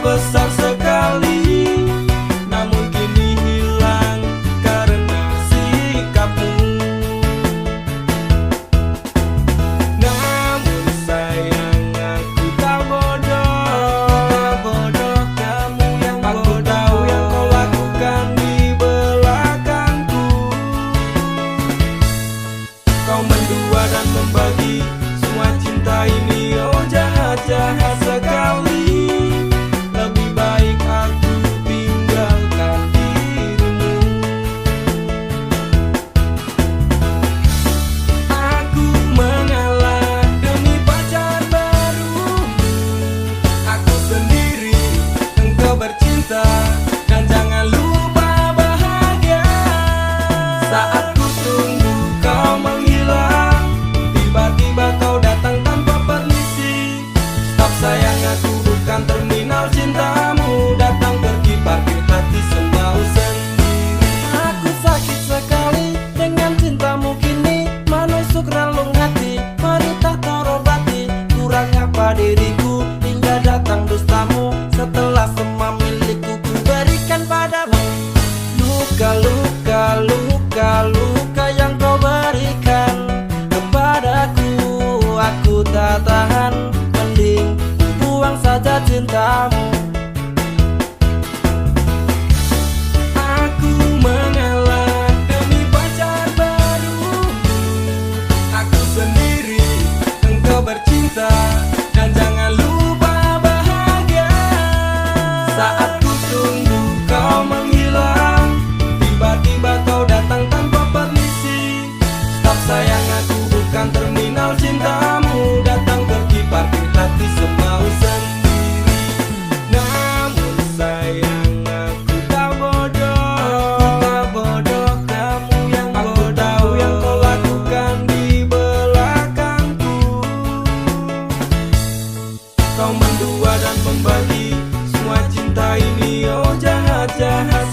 besar sekali, namun kini hilang karena sikapmu. Namun sayang aku tak bodoh, kamu yang bodoh. Aku tahu yang kau lakukan di belakangku. Kau mendua dan membagi semua cinta ini, oh jahat-jahat sekali. Lebih baik aku tinggalkan dirimu. Aku mengalah demi pacar barumu. Aku sendiri, engkau bercinta, dan jangan lupa bahagia. Saat ku tunggu kau menghilang, tiba-tiba kau datang tanpa permisi. Stop sayang, aku bukan terminal cintamu. Datang pergi parkir hati semau sendiri. Aku sakit sekali dengan cintamu kini, menusuk relung hati, merita terobati. Kurang apa diriku hingga datang dustamu, setelah semua milikku ku berikan padamu. Luka-luka, luka-luka yang kau berikan kepadaku, aku tak tahan, mending ku buang saja cintamu. Aku mengalah demi pacar barumu. Aku sendiri, engkau bercinta, dan jangan lupa bahagia. Saat ku tunggu kau menghilang, tiba-tiba kau datang tanpa permisi. Stop sayang, aku bukan terminal cintamu. Datang pergi parkir hati semau sendiri. Namun sayang aku tak bodoh, kamu yang bodoh. Aku tahu yang kau lakukan di belakangku. Kau mendua dan membagi semua cinta ini, oh jahat-jahat